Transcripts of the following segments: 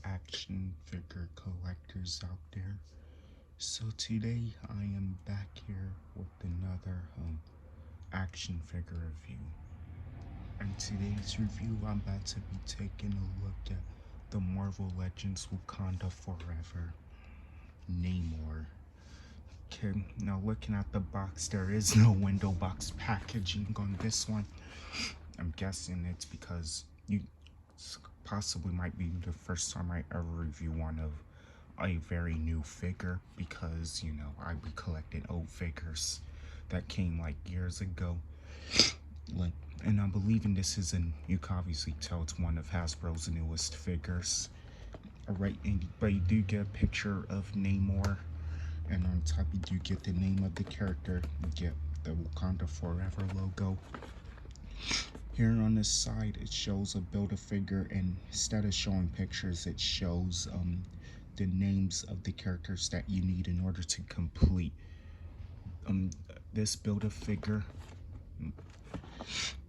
action figure collectors out there. So today I am back here with another action figure review. And today's review, I'm about to be taking a look at the Marvel Legends Wakanda Forever Namor. Okay, now looking at the box, there is no window box packaging on this one. I'm guessing it's because you possibly might be the first time I ever review one of a very new figure, because I be collecting old figures that came like years ago. Like, and I'm believing this is you can obviously tell it's one of Hasbro's newest figures. Alright, but you do get a picture of Namor, and on top you do get the name of the character. You get the Wakanda Forever logo. Here on this side, it shows a Build-A-Figure, and instead of showing pictures, it shows the names of the characters that you need in order to complete this Build-A-Figure.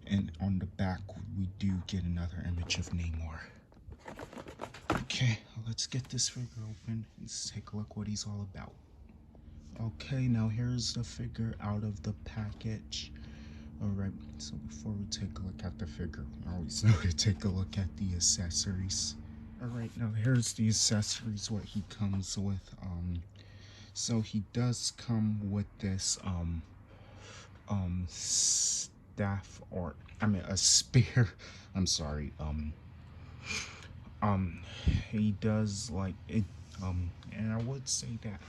And on the back, we do get another image of Namor. Okay, let's get this figure open. Let's take a look what he's all about. Okay, now here's the figure out of the package. Alright, so before we take a look at the figure, we always know to take a look at the accessories. Alright, now here's the accessories, what he comes with. So he does come with this staff, or a spear. I'm sorry. He does like it. And I would say that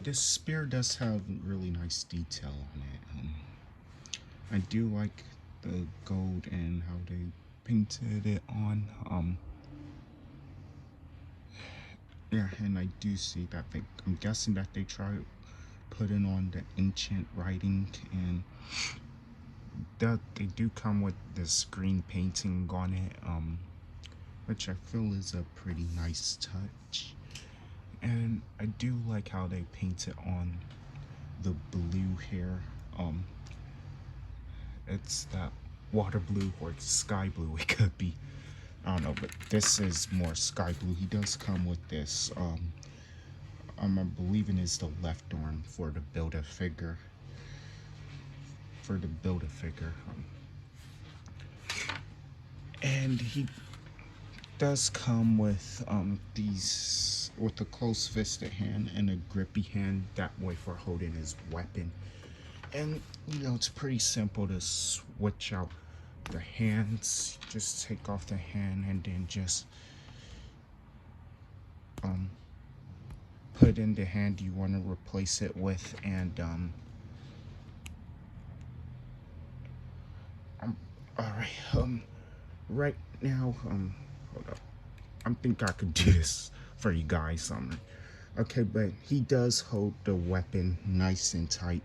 this spear does have really nice detail on it. I do like the gold and how they painted it on. Yeah, and I do see that I'm guessing that they try putting on the ancient writing, and that they do come with this green painting on it, which I feel is a pretty nice touch. And I do like how they painted on the blue here. It's that water blue or sky blue, it could be. I don't know, but this is more sky blue. He does come with this, I'm believing it's the left arm for the Build-A-Figure. And he does come with these, with a close-fisted hand and a grippy hand, that way for holding his weapon. And it's pretty simple to switch out the hands. Just take off the hand and then just put in the hand you want to replace it with. And all right, right now, hold up, I think I could do this for you guys. Okay, but he does hold the weapon nice and tight.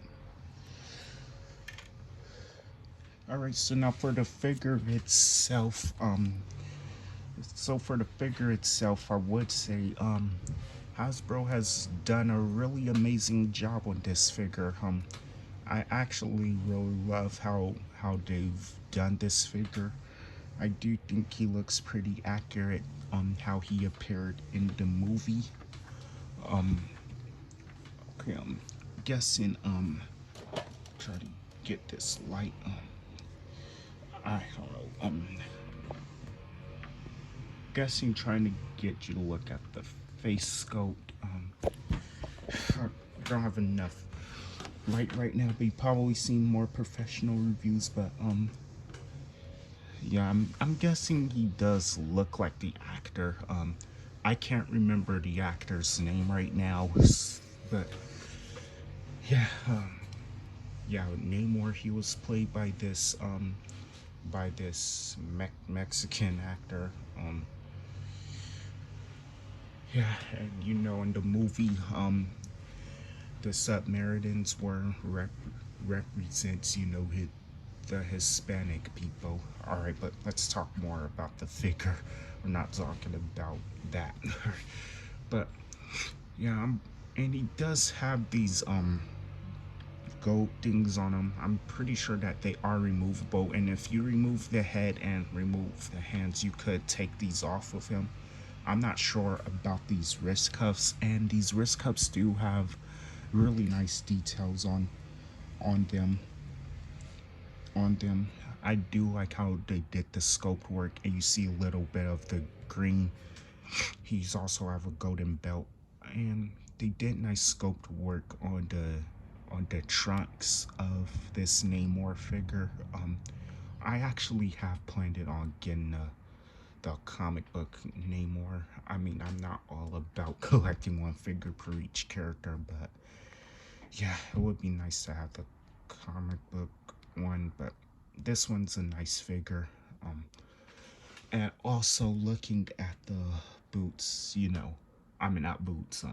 Alright, so now for the figure itself, I would say, Hasbro has done a really amazing job on this figure. I actually really love how they've done this figure. I do think he looks pretty accurate on how he appeared in the movie. Okay, I'm guessing, try to get this light, I don't know, guessing trying to get you to look at the face sculpt. I don't have enough light right now, but you've probably seen more professional reviews, but yeah, I'm guessing he does look like the actor. I can't remember the actor's name right now, but yeah, yeah, Namor, he was played by this Mexican actor. Yeah, and in the movie, the Samaritans were represents the Hispanic people. All right, but let's talk more about the figure. We're not talking about that. But yeah, and he does have these gold things on him. I'm pretty sure that they are removable, and if you remove the head and remove the hands, you could take these off of him. I'm not sure about these wrist cuffs, and these wrist cuffs do have really nice details on them. On them, I do like how they did the sculpt work, and you see a little bit of the green. He's also have a golden belt, and they did nice sculpt work on the trunks of this Namor figure. I actually have planned it on getting the comic book Namor. I mean, I'm not all about collecting one figure per each character, but yeah, it would be nice to have the comic book one. But this one's a nice figure. And also looking at the boots, I mean not boots.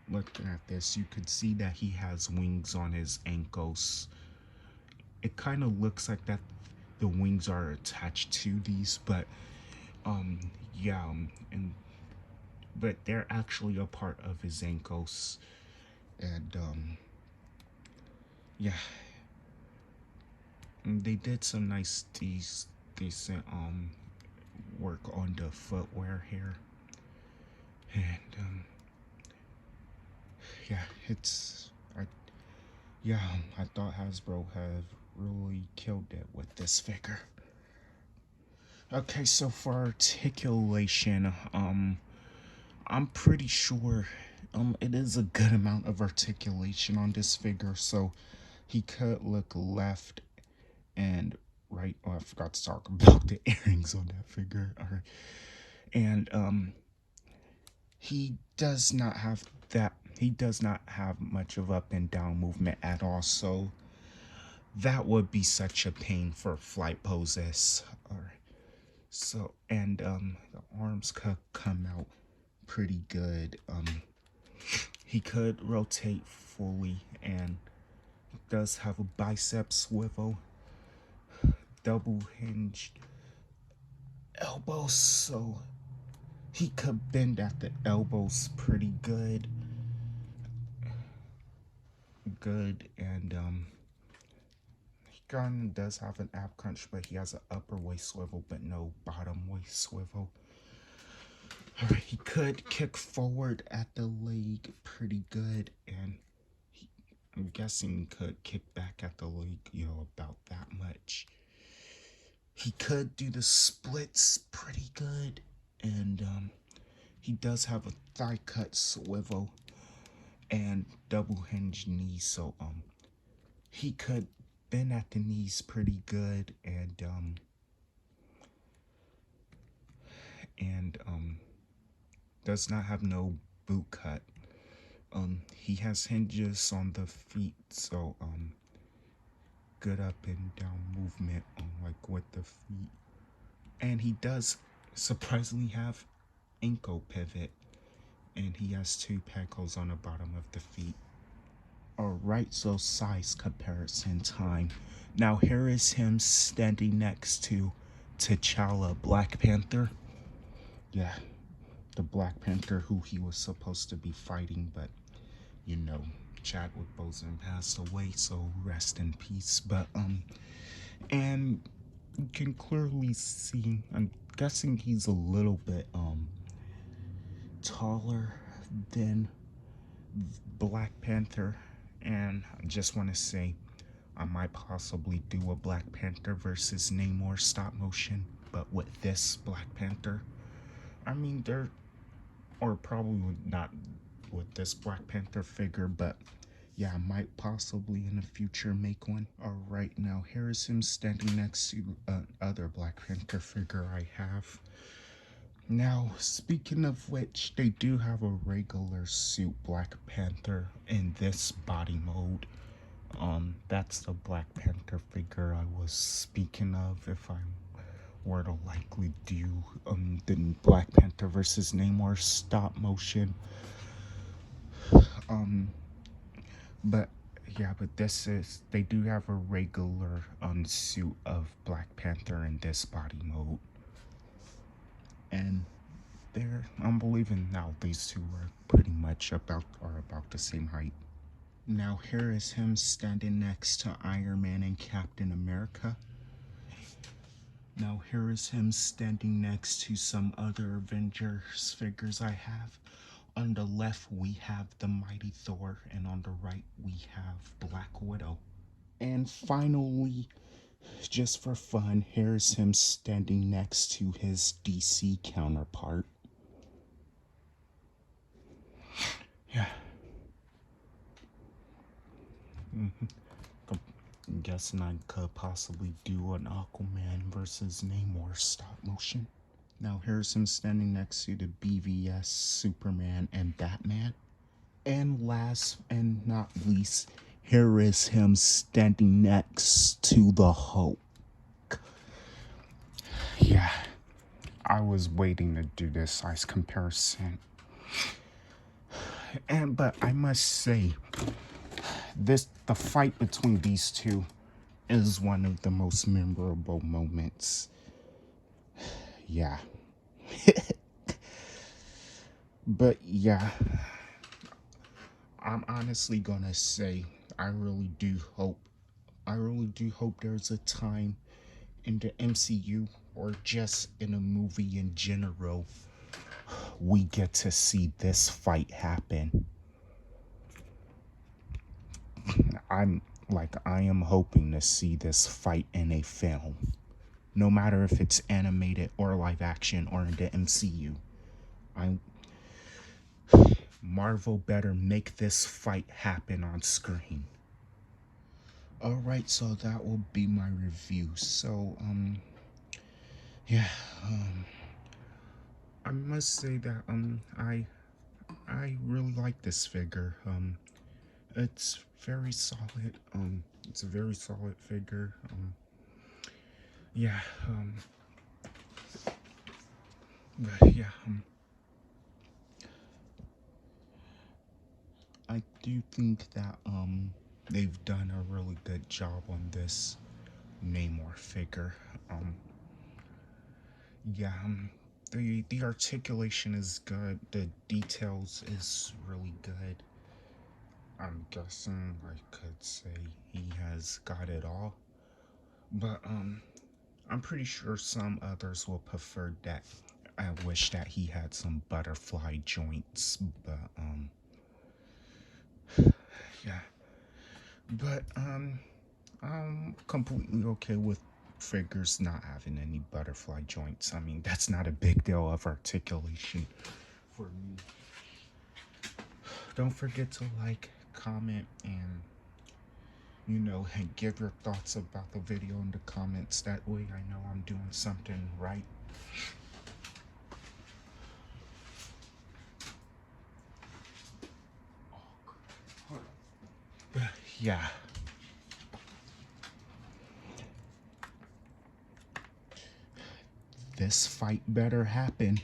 Looking at this, you could see that he has wings on his ankles. It kind of looks like that the wings are attached to these, but um, yeah, and but they're actually a part of his ankles, and yeah, and they did some nice decent work on the footwear here, and yeah, I yeah, I thought Hasbro have really killed it with this figure. Okay, so for articulation, I'm pretty sure it is a good amount of articulation on this figure, so he could look left and right. Oh, I forgot to talk about the earrings on that figure. All right. And he does not have much of up and down movement at all, so that would be such a pain for flight poses. All right. So, and the arms could come out pretty good. He could rotate fully and does have a bicep swivel, double hinged elbows, so he could bend at the elbows pretty good. And he kind of does have an ab crunch, but he has an upper waist swivel, but no bottom waist swivel. Alright, he could kick forward at the leg pretty good, and I'm guessing he could kick back at the leg, about that much. He could do the splits pretty good, and he does have a thigh cut swivel and double hinge knees, so he could bend at the knees pretty good, and does not have no boot cut. He has hinges on the feet, so good up and down movement like with the feet. And he does surprisingly have ankle pivot, and he has 2 peg holes on the bottom of the feet. Alright, so size comparison time. Now here is him standing next to T'Challa, Black Panther. Yeah, the Black Panther who he was supposed to be fighting, but Chadwick Boseman passed away, so rest in peace. But and you can clearly see, I'm guessing he's a little bit taller than Black Panther, and I just want to say I might possibly do a Black Panther versus Namor stop motion, but with this Black Panther. I mean, or probably not with this Black Panther figure, but yeah, I might possibly in the future make one. Alright, now here is him standing next to other Black Panther figure I have. Now, speaking of which, they do have a regular suit Black Panther in this body mode. That's the Black Panther figure I was speaking of if I were to likely do the Black Panther versus Namor stop motion. But yeah, but they do have a regular suit of Black Panther in this body mode. And I'm believing now these two are pretty much about the same height. Now here is him standing next to Iron Man and Captain America. Now here is him standing next to some other Avengers figures I have. On the left we have the Mighty Thor, and on the right we have Black Widow. And finally, just for fun, here's him standing next to his DC counterpart. Yeah. I'm guessing I could possibly do an Aquaman versus Namor stop motion. Now here's him standing next to the BVS Superman and Batman. And last and not least, here is him standing next to the Hulk. Yeah, I was waiting to do this size comparison. But I must say, the fight between these two is one of the most memorable moments. Yeah. But yeah, I'm honestly gonna say I really do hope there's a time in the MCU or just in a movie in general we get to see this fight happen. I am hoping to see this fight in a film. No matter if it's animated or live action or in the MCU. Marvel better make this fight happen on screen. Alright, so that will be my review. So, yeah, I must say that, I really like this figure. It's very solid. It's a very solid figure. Yeah, but yeah, I do think that, they've done a really good job on this Namor figure. Yeah, the articulation is good. The details is really good. I'm guessing I could say he has got it all. But I'm pretty sure some others will prefer that. I wish that he had some butterfly joints, but yeah. But I'm completely okay with figures not having any butterfly joints. I mean, that's not a big deal of articulation for me. Don't forget to like, comment, and give your thoughts about the video in the comments. That way I know I'm doing something right. But yeah. This fight better happen.